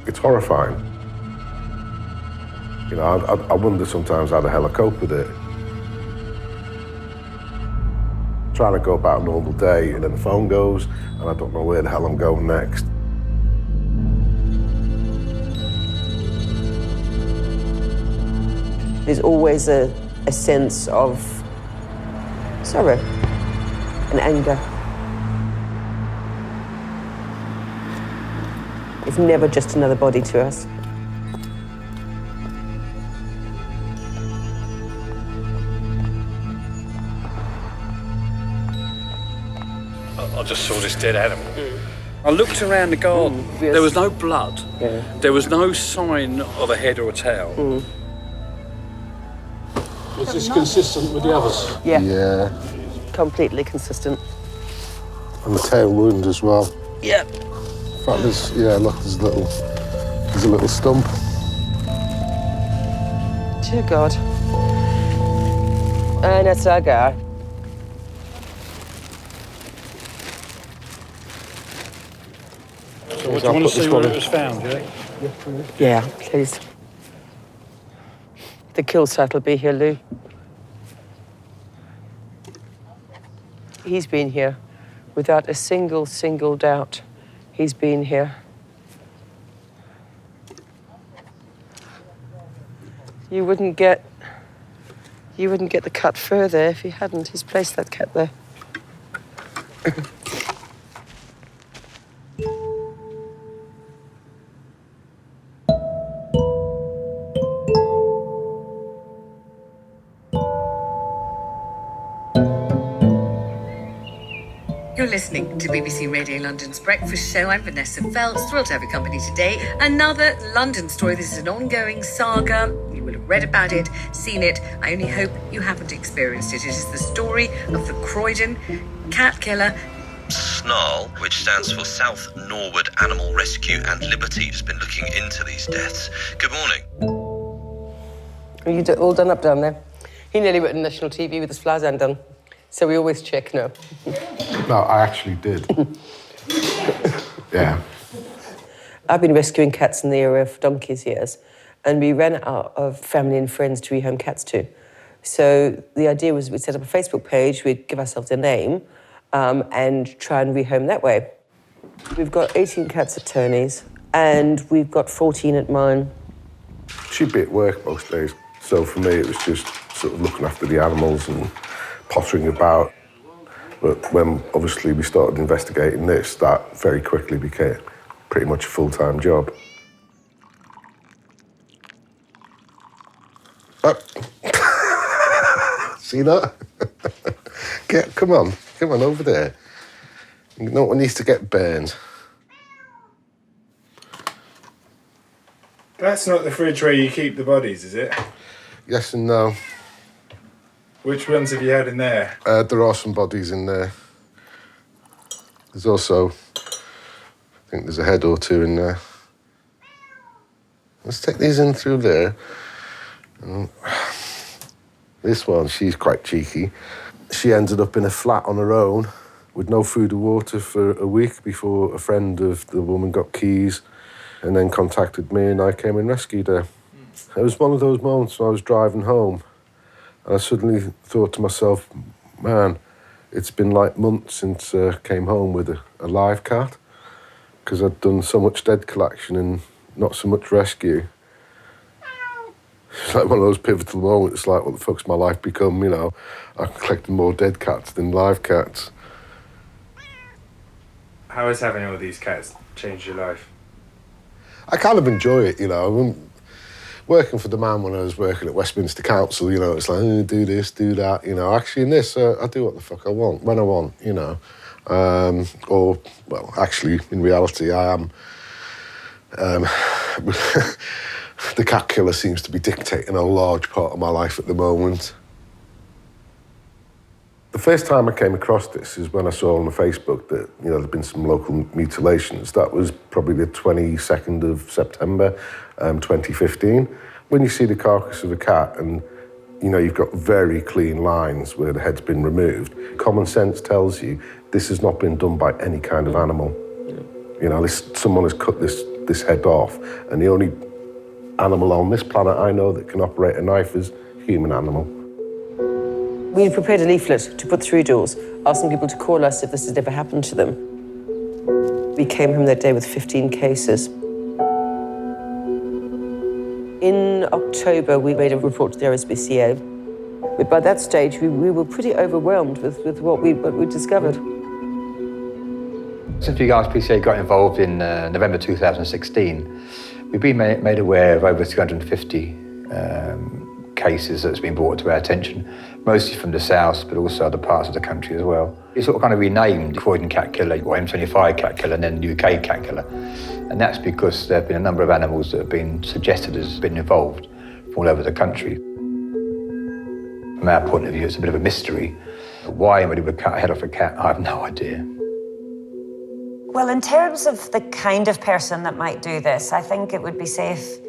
It's horrifying. You know, I wonder sometimes how the hell I cope with it. Trying to go about a normal day, and then the phone goes, and I don't know where the hell I'm going next. There's always a sense of sorrow and anger. It's never just another body to us. I just saw this dead animal. I looked around the garden. Yes. There was no blood. Yeah. There was no sign of a head or a tail. Is this consistent with the others? Yeah. Yeah. Completely consistent. And the tail wound as well. Yeah. In fact, look, there's a little stump. Dear God. And it's our guy. So do you want to see where it was found, yeah? Yeah, please. The kill site will be here, Lou. He's been here without a single doubt. He's been here. You wouldn't get the cut further if he hadn't. He's placed that cat there. You're listening to BBC Radio London's Breakfast Show. I'm Vanessa Feltz, thrilled to have your company today. Another London story. This is an ongoing saga. You will have read about it, seen it. I only hope you haven't experienced it. It is the story of the Croydon Cat Killer. SNARL, which stands for South Norwood Animal Rescue and Liberty, has been looking into these deaths. Good morning. Are you all done up down there? He nearly went on national TV with his flowers undone. So we always check, no. No, I actually did. Yeah. I've been rescuing cats in the area for donkey's years, and we ran out of family and friends to rehome cats to. So the idea was we'd set up a Facebook page, we'd give ourselves a name, and try and rehome that way. We've got 18 cats at Tony's, and we've got 14 at mine. She'd be at work most days, so for me it was just sort of looking after the animals and pottering about. But when obviously we started investigating this, that very quickly became pretty much a full-time job. Oh. See that? Come on over there. No one needs to get burned. That's not the fridge where you keep the bodies, is it? Yes and no. Which ones have you had in there? There are some bodies in there. There's also, I think there's a head or two in there. Let's take these in through there. This one, she's quite cheeky. She ended up in a flat on her own with no food or water for a week before a friend of the woman got keys and then contacted me and I came and rescued her. It was one of those moments when I was driving home and I suddenly thought to myself, man, it's been like months since I came home with a live cat because I'd done so much dead collection and not so much rescue. It's like one of those pivotal moments, like, what the fuck's my life become, you know? I'm collecting more dead cats than live cats. How has having all these cats changed your life? I kind of enjoy it, you know. Working for the man when I was working at Westminster Council, you know, it's like, oh, do this, do that, you know. Actually, in this, I do what the fuck I want, when I want, you know. Or, well, actually, in reality, I am... the cat killer seems to be dictating a large part of my life at the moment. The first time I came across this is when I saw on the Facebook that, you know, there'd been some local mutilations. That was probably the 22nd of September, 2015. When you see the carcass of a cat and, you know, you've got very clean lines where the head's been removed, common sense tells you this has not been done by any kind of animal. Yeah. You know, someone has cut this this head off. And the only animal on this planet I know that can operate a knife is a human animal. We prepared a leaflet to put through doors, asking people to call us if this had ever happened to them. We came home that day with 15 cases. In October, we made a report to the RSPCA. But by that stage, we were pretty overwhelmed with what we discovered. Since the RSPCA got involved in November 2016, we've been made aware of over 250 cases that's been brought to our attention, mostly from the south, but also other parts of the country as well. It's sort of kind of renamed Croydon Cat Killer, or M25 Cat Killer, and then UK Cat Killer. And that's because there have been a number of animals that have been suggested as being involved from all over the country. From our point of view, it's a bit of a mystery. Why anybody would cut a head off a cat, I have no idea. Well, in terms of the kind of person that might do this, I think it would be safe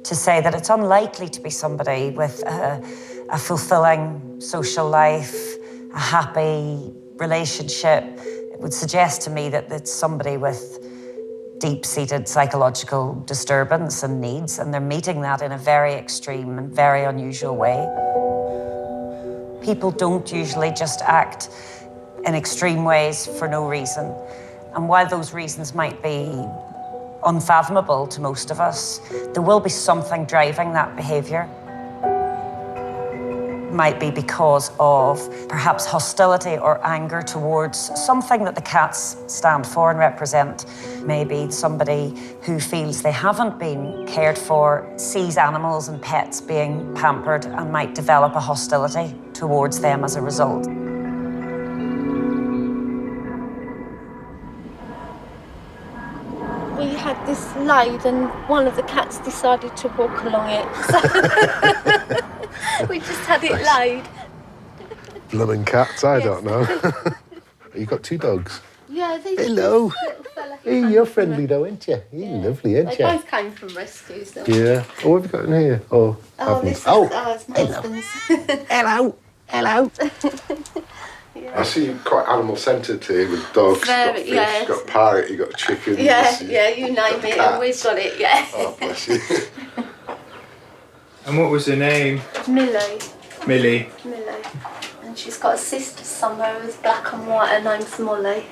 to say that it's unlikely to be somebody with a fulfilling social life, a happy relationship. It would suggest to me that it's somebody with deep-seated psychological disturbance and needs, and they're meeting that in a very extreme and very unusual way. People don't usually just act in extreme ways for no reason. And while those reasons might be unfathomable to most of us, there will be something driving that behaviour. Might be because of perhaps hostility or anger towards something that the cats stand for and represent. Maybe somebody who feels they haven't been cared for, sees animals and pets being pampered and might develop a hostility towards them as a result. We had this lade and one of the cats decided to walk along it. So we just had it laid. Blooming cats, I don't know. You got two dogs? Yeah, these Hello. little fella. Hey, you're friendly though, aren't you? You're lovely, aren't They you? both came from rescues. Though. Yeah. Oh, what have you got in here? Oh, This is it's my husband's. Hello. Hello. Yeah. I see you quite animal-centred here with dogs, Very, got fish, yes. got parrot, you got chickens. Yeah, you name got it, cats. and we've got it, yeah. Oh, bless you. And what was her name? Millie. Millie. Millie. And she's got a sister somewhere who's black and white, her name's Molly.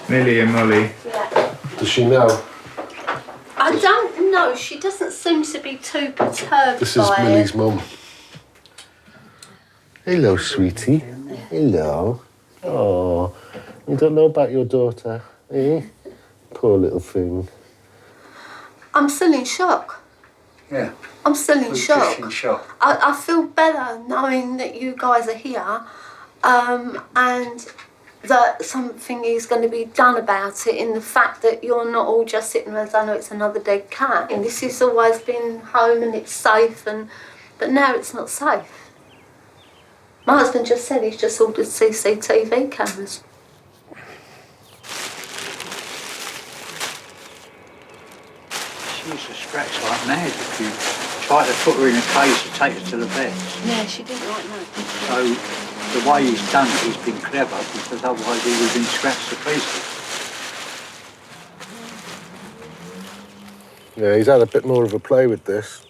Millie and Molly. Yeah. Does she know? I don't know, she doesn't seem to be too perturbed This is by Millie's it. mum. Hello, sweetie. Hello. Oh, you don't know about your daughter, eh? Poor little thing. I'm still in shock. Yeah. I'm still in shock. Just in shock. I feel better knowing that you guys are here and that something is going to be done about it, in the fact that you're not all just sitting there saying, oh, it's another dead cat. And this has always been home and it's safe, but now it's not safe. My husband just said he's just ordered CCTV cameras. She used to scratch like mad if you tried to put her in a cage to take her to the vet. Yeah, she didn't like that. So the way he's done it, he's been clever, because otherwise he would have been scratched to pieces. Yeah, he's had a bit more of a play with this.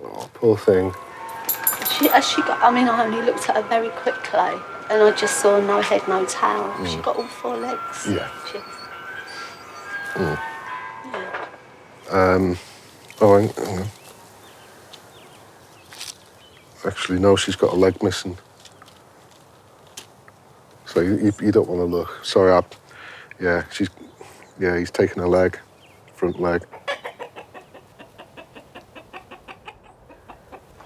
Oh, poor thing. I mean, I only looked at her very quickly and I just saw no head, no tail. She got all four legs. Yeah. Yeah. Oh, hang on. Actually, no, she's got a leg missing. So you don't want to look. Sorry, he's taken a leg, front leg.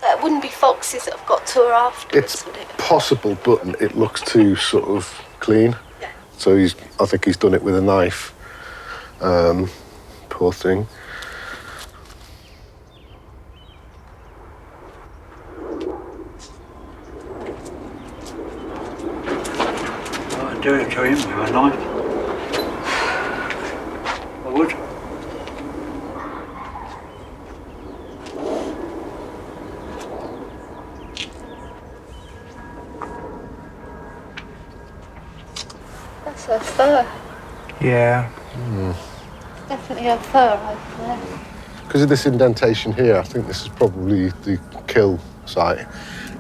That wouldn't be foxes that have got to her afterwards, It's would it? possible, but it looks too sort of clean. Yeah. So I think he's done it with a knife. Poor thing. I'd do it to him with a knife. I would. That's her fur. Yeah. Definitely a fur over there. Because of this indentation here, I think this is probably the kill site.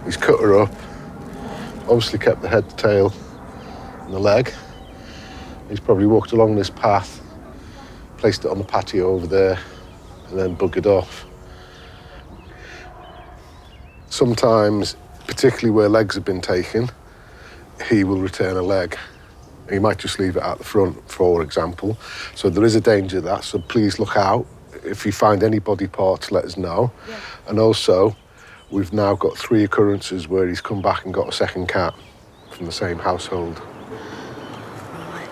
He's cut her up, obviously kept the head, the tail, and the leg. He's probably walked along this path, placed it on the patio over there, and then buggered off. Sometimes, particularly where legs have been taken, he will return a leg. He might just leave it at the front, for example. So there is a danger of that, so please look out. If you find any body parts, let us know. Yeah. And also, we've now got 3 occurrences where he's come back and got a second cat from the same household. Right.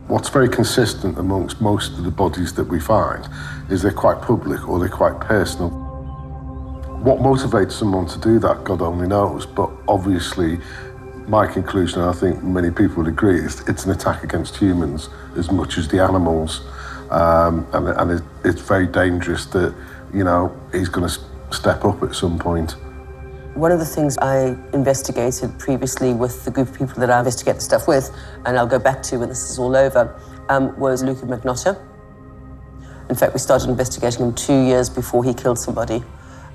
What's very consistent amongst most of the bodies that we find is they're quite public or they're quite personal. What motivates someone to do that, God only knows, but obviously my conclusion, and I think many people would agree, is it's an attack against humans as much as the animals. And it's very dangerous that, you know, he's going to step up at some point. One of the things I investigated previously with the group of people that I investigate the stuff with, and I'll go back to when this is all over, was Luca Magnotta. In fact, we started investigating him 2 years before he killed somebody.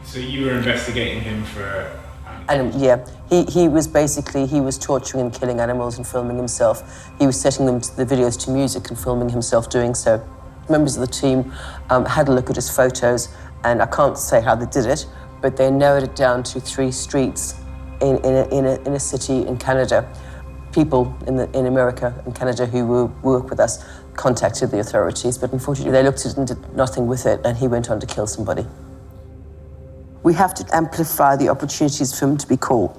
So you were investigating him for... Yeah, he was torturing and killing animals and filming himself. He was setting the videos to music and filming himself doing so. Members of the team had a look at his photos, and I can't say how they did it, but they narrowed it down to 3 streets in a city in Canada. People in America and Canada who work with us contacted the authorities, but unfortunately they looked at it and did nothing with it, and he went on to kill somebody. We have to amplify the opportunities for him to be caught,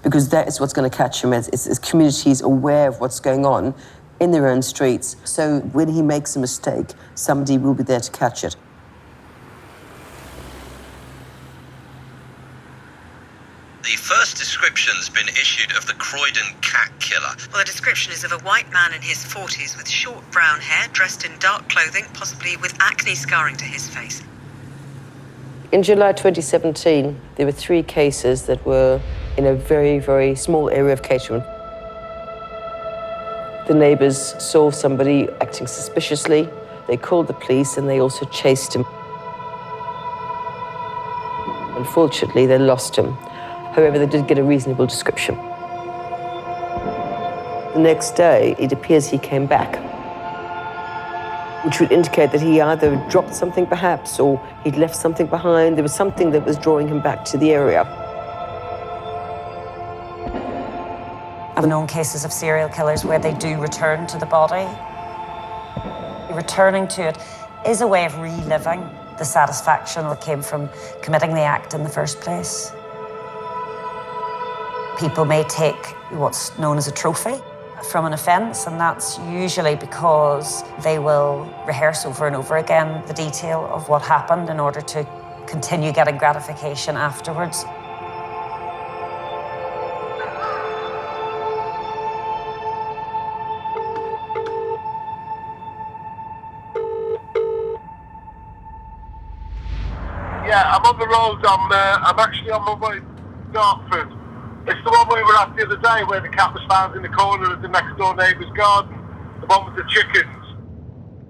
because that is what's going to catch him. It's communities aware of what's going on in their own streets. So when he makes a mistake, somebody will be there to catch it. The first description's been issued of the Croydon Cat Killer. Well, the description is of a white man in his 40s with short brown hair, dressed in dark clothing, possibly with acne scarring to his face. In July 2017, there were 3 cases that were in a very, very small area of Caterham. The neighbours saw somebody acting suspiciously. They called the police and they also chased him. Unfortunately, they lost him. However, they did get a reasonable description. The next day, it appears he came back, which would indicate that he either dropped something perhaps, or he'd left something behind. There was something that was drawing him back to the area. I've known cases of serial killers where they do return to the body. Returning to it is a way of reliving the satisfaction that came from committing the act in the first place. People may take what's known as a trophy from an offence, and that's usually because they will rehearse over and over again the detail of what happened in order to continue getting gratification afterwards. Yeah, I'm on the road. I'm actually on my way to Dartford. It's the one we were at the other day where the cat was found in the corner of the next door neighbour's garden. The one with the chickens.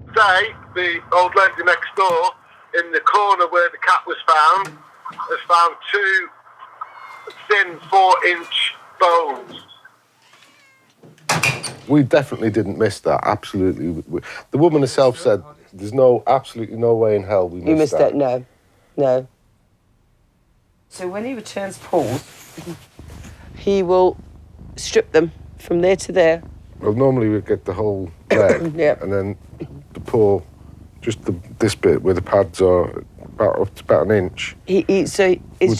Today, the old lady next door, in the corner where the cat was found, has found 2 thin 4-inch bones. We definitely didn't miss that, absolutely. The woman herself said there's absolutely no way in hell we missed that. You missed that, no. No. So when he returns paws, he will strip them from there to there. Well, normally we get the whole leg, Yep. And then the paw, just this bit where the pads are up to about 1 inch, would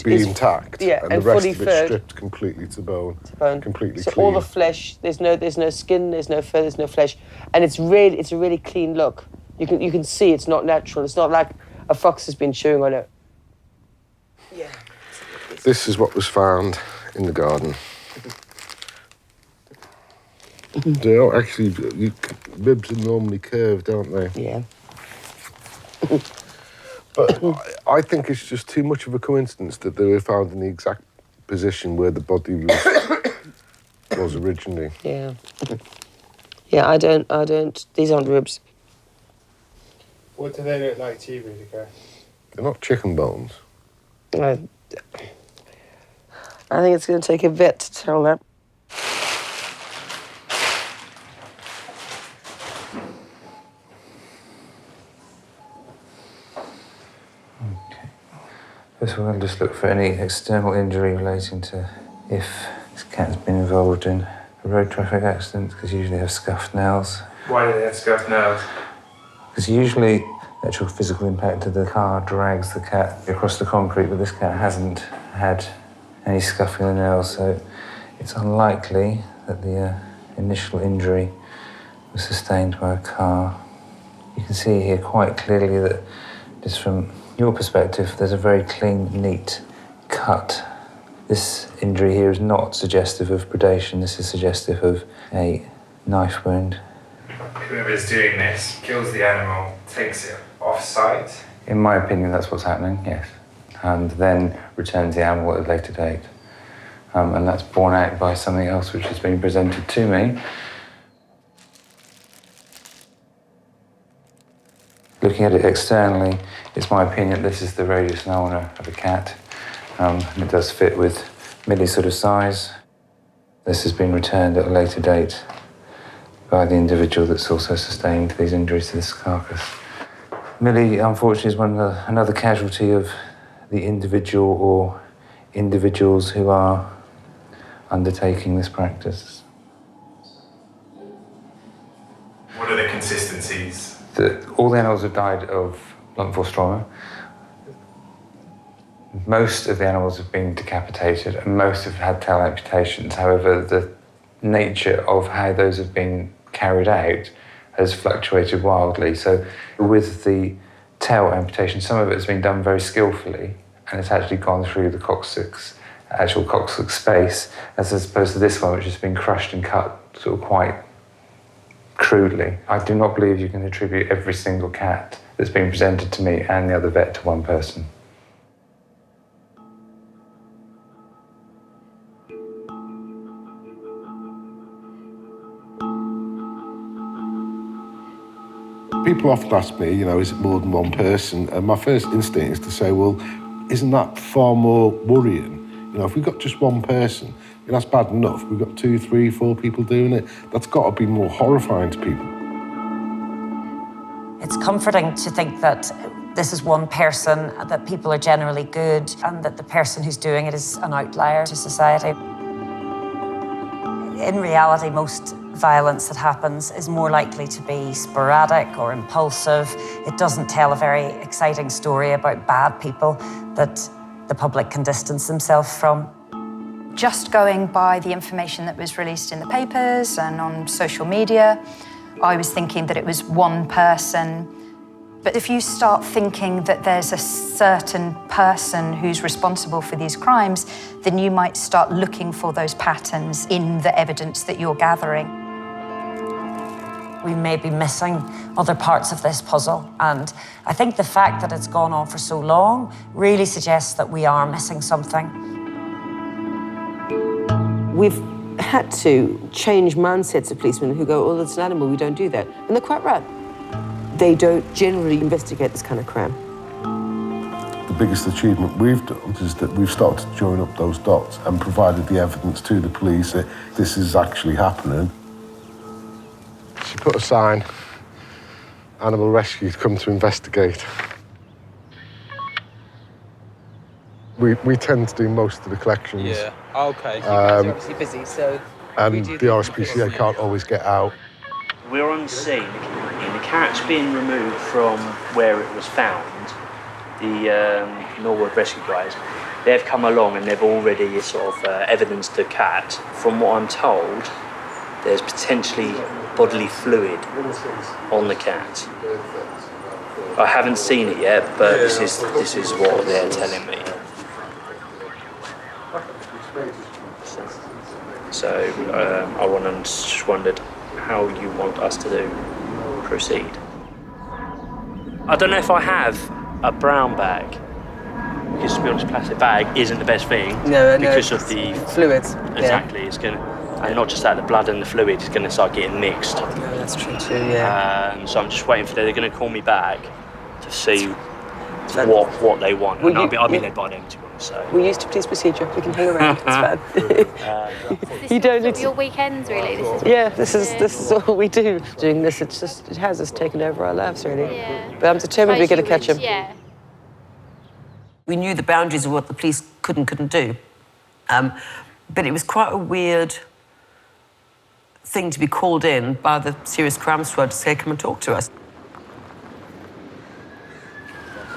be intact. Yeah, and the rest of it stripped completely to bone. Completely so clean. all the flesh, there's no skin, there's no fur, there's no flesh, and it's a really clean look. You can see it's not natural. It's not like a fox has been chewing on it. Yeah. This is what was found in the garden. They don't actually, ribs are normally curved, aren't they? Yeah. But I think it's just too much of a coincidence that they were found in the exact position where the body was originally. Yeah. Yeah, I don't, these aren't ribs. What do they look like to you, Boudicca? They're not chicken bones. I think it's going to take a vet to tell that. First we're going to just look for any external injury relating to if this cat's been involved in a road traffic accident, because usually they have scuffed nails. Why do they have scuffed nails? Because usually the actual physical impact of the car drags the cat across the concrete, but this cat hasn't had any scuffing of the nails, so it's unlikely that the initial injury was sustained by a car. You can see here quite clearly that just from your perspective, there's a very clean, neat cut. This injury here is not suggestive of predation. This is suggestive of a knife wound. Whoever's doing this kills the animal, takes it off-site. In my opinion, that's what's happening, yes. And then returns the animal at a later date. And that's borne out by something else which has been presented to me. Looking at it externally, it's my opinion this is the radius and ulna of a cat. And it does fit with Millie's sort of size. This has been returned at a later date by the individual that's also sustained these injuries to this carcass. Millie, unfortunately, is another casualty of the individual or individuals who are undertaking this practice. What are the consistencies? All the animals have died of blunt force trauma. Most of the animals have been decapitated and most have had tail amputations. However, the nature of how those have been carried out has fluctuated wildly. So with the tail amputation, some of it has been done very skillfully and it's actually gone through the actual coccyx space, as opposed to this one, which has been crushed and cut sort of quite crudely. I do not believe you can attribute every single cat that's been presented to me and the other vet to one person. People often ask me, you know, is it more than one person? And my first instinct is to say, well, isn't that far more worrying? You know, if we've got just one person, that's bad enough. We've got 2, 3, 4 people doing it. That's got to be more horrifying to people. It's comforting to think that this is one person, that people are generally good, and that the person who's doing it is an outlier to society. In reality, most violence that happens is more likely to be sporadic or impulsive. It doesn't tell a very exciting story about bad people that the public can distance themselves from. Just going by the information that was released in the papers and on social media, I was thinking that it was one person. But if you start thinking that there's a certain person who's responsible for these crimes, then you might start looking for those patterns in the evidence that you're gathering. We may be missing other parts of this puzzle, and I think the fact that it's gone on for so long really suggests that we are missing something. We've had to change mindsets of policemen who go, oh, that's an animal, we don't do that. And they're quite right. They don't generally investigate this kind of crime. The biggest achievement we've done is that we've started to join up those dots and provided the evidence to the police that this is actually happening. She put a sign, Animal Rescue, come to investigate. We tend to do most of the collections. Yeah, okay. You guys are obviously busy, so... And the RSPCA can't always get out. We're on scene, and the cat's been removed from where it was found. The Norwood rescue guys, they've come along and they've already sort of evidenced the cat. From what I'm told, there's potentially bodily fluid on the cat. I haven't seen it yet, but this is what they're telling me. So I just wondered how you want us to proceed. I don't know if I have a brown bag. because to be honest, plastic bag isn't the best thing. No, because of the fluids. Exactly, it's gonna, and not just that, the blood and the fluid is gonna start getting mixed. No, that's true too. Yeah. So I'm just waiting for they're gonna call me back to see what they want, and I'll be led by them, to be honest. So. We're used to police procedure. We can hang around. It's fine. You don't need to. Your weekends, really. This is all we do. Doing this, it has us taken over our lives, really. Yeah. But I'm determined we're going to catch him. Yeah. We knew the boundaries of what the police couldn't do, but it was quite a weird thing to be called in by the serious crime squad to say, "Come and talk to us."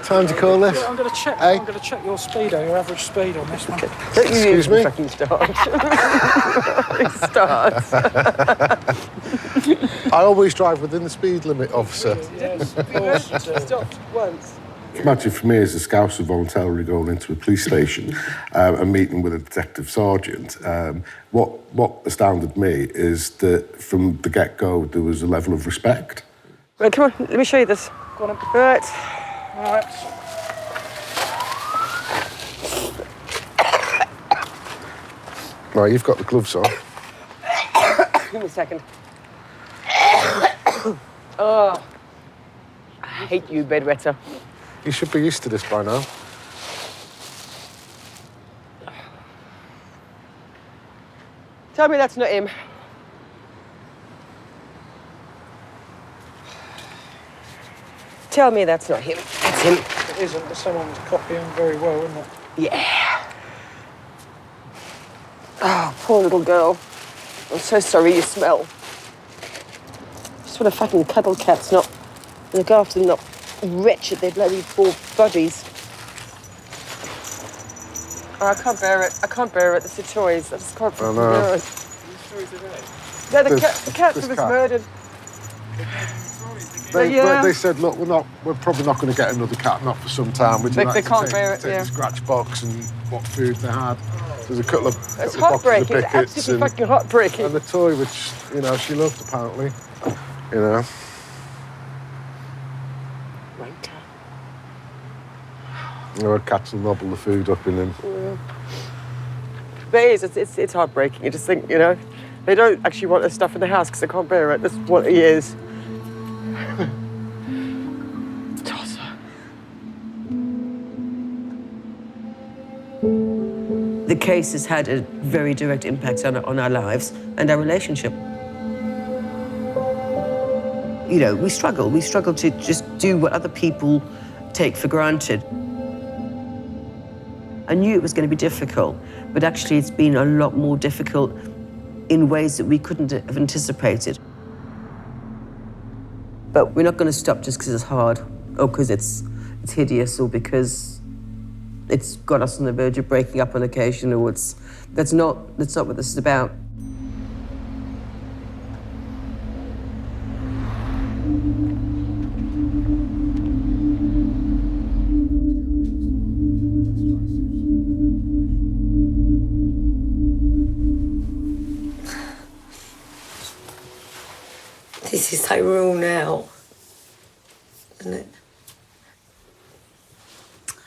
Time to call this. I'm going to check. Hey? I'm going to check your speed, your average speed on this one. Don't you Excuse me? fucking start. Start. I always drive within the speed limit, officer. Yes, of course you do. Stopped once. Imagine for me as a scouser voluntarily going into a police station and meeting with a detective sergeant. What astounded me is that from the get-go there was a level of respect. Right, come on, let me show you this. Go on. Right. All right. Right, you've got the gloves on. Give me a second. Oh, I hate you, bedwetter. You should be used to this by now. Tell me that's not him. Tell me that's not him. That's him. It isn't, but someone's copying very well, isn't it? Yeah. Oh, poor little girl. I'm so sorry you smell. Just want to fucking cuddle cats, not look after them, not wretched their bloody poor bodies. Oh, I can't bear it. I can't bear it. It's the toys. I just can't bear it. No, the cat that was murdered. They said, look, we're probably not going to get another cat, not for some time. They can't bear it, take the scratch box and what food they had. There's a couple of It's boxes of heartbreaking. It's Bickets absolutely fucking heartbreaking. and the toy, which, she loved, apparently. Cats will nobble the food up in them. Yeah. But it's heartbreaking. You just think, they don't actually want their stuff in the house because they can't bear it. That's what he is. Tosser. The case has had a very direct impact on our lives and our relationship. We struggle. We struggle to just do what other people take for granted. I knew it was going to be difficult, but actually it's been a lot more difficult in ways that we couldn't have anticipated. But we're not going to stop just because it's hard, or because it's hideous, or because it's got us on the verge of breaking up on occasion, or that's not what this is about. This is so real now, isn't it?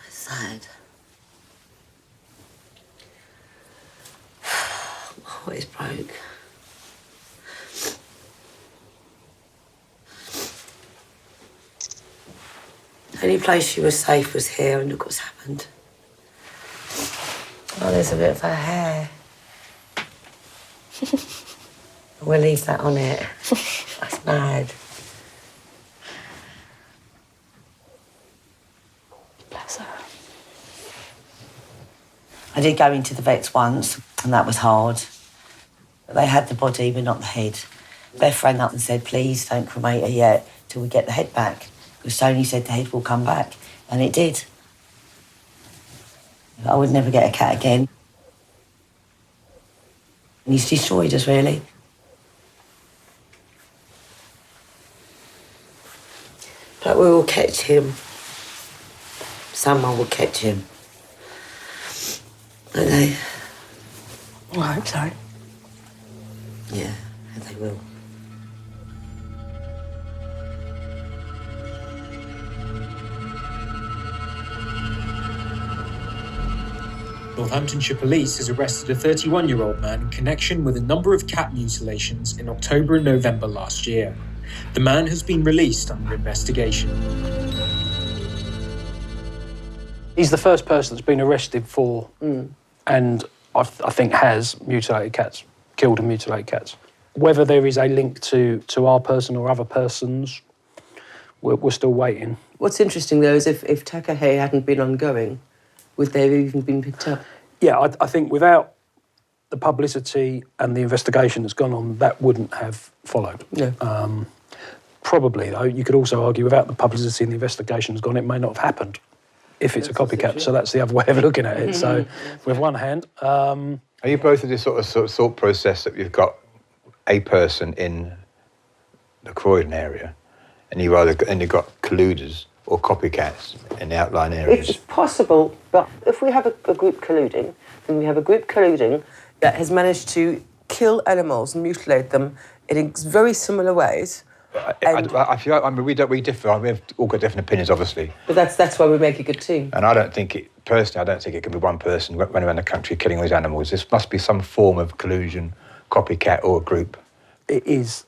It's sad. My heart is broke. The only place she was safe was here, and look what's happened. Oh, there's a bit of her hair. We'll leave that on it. That's mad. Bless her. I did go into the vets once, and that was hard. But they had the body, but not the head. Beth rang up and said, please don't cremate her yet till we get the head back. Because Tony said the head will come back, and it did. I would never get a cat again. And he's destroyed us, really. But we will catch him. Someone will catch him. Won't they? I hope so. Yeah, they will. Northamptonshire Police has arrested a 31-year-old man in connection with a number of cat mutilations in October and November last year. The man has been released under investigation. He's the first person that's been arrested for, and I think has mutilated cats, killed and mutilated cats. Whether there is a link to our person or other persons, we're still waiting. What's interesting, though, is if Takahe hadn't been ongoing, would they have even been picked up? Yeah, I think without the publicity and the investigation that's gone on, that wouldn't have followed. Yeah. Probably, though, you could also argue without the publicity and the investigation has gone, it may not have happened if it's a copycat. So that's the other way of looking at it. So, with one hand... Are you both of this sort of thought process that you've got a person in the Croydon area and you've got colluders or copycats in the outlying areas? It's possible, but if we have a group colluding, then we have a group colluding that has managed to kill animals and mutilate them in very similar ways. I feel like, we differ. We've all got different opinions, obviously. But that's why we make a good team. And I don't think it can be one person running around the country killing all these animals. This must be some form of collusion, copycat, or a group. It is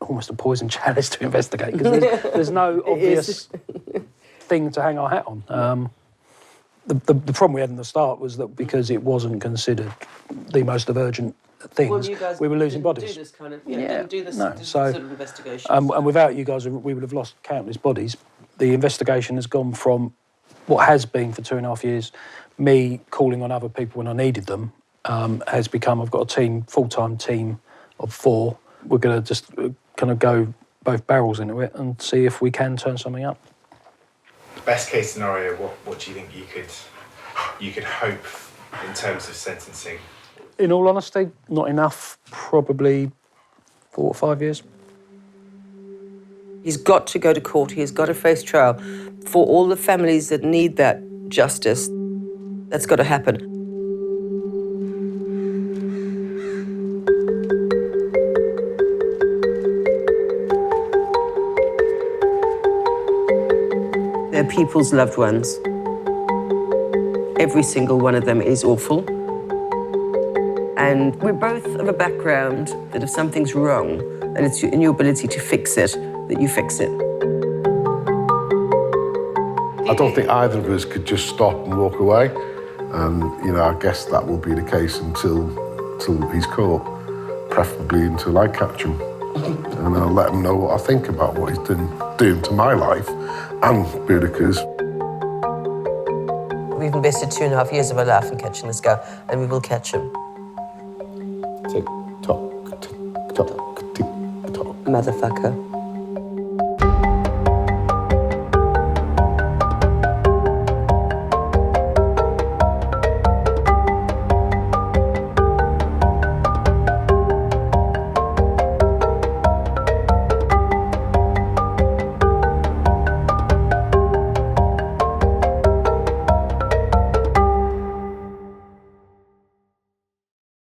almost a poison chalice to investigate because there's no obvious thing to hang our hat on. The problem we had in the start was that because it wasn't considered the most urgent things, we were losing bodies. Do this kind of, didn't do this sort of investigation. And without you guys, we would have lost countless bodies. The investigation has gone from what has been for 2.5 years, me calling on other people when I needed them, has become, I've got a full-time team of 4. We're going to just kind of go both barrels into it and see if we can turn something up. Best case scenario, what do you think you could hope in terms of sentencing? In all honesty, not enough. Probably 4 or 5 years. He's got to go to court. He's got to face trial. For all the families that need that justice, that's got to happen. They're people's loved ones. Every single one of them is awful. And we're both of a background that if something's wrong and it's in your ability to fix it, that you fix it. I don't think either of us could just stop and walk away. And, I guess that will be the case until he's caught, preferably until I catch him. And I'll let him know what I think about what he's doing to my life and Boudicca's. We've invested 2.5 years of our life in catching this guy, and we will catch him. Tick-tock, tick-tock, tick-tock. Motherfucker.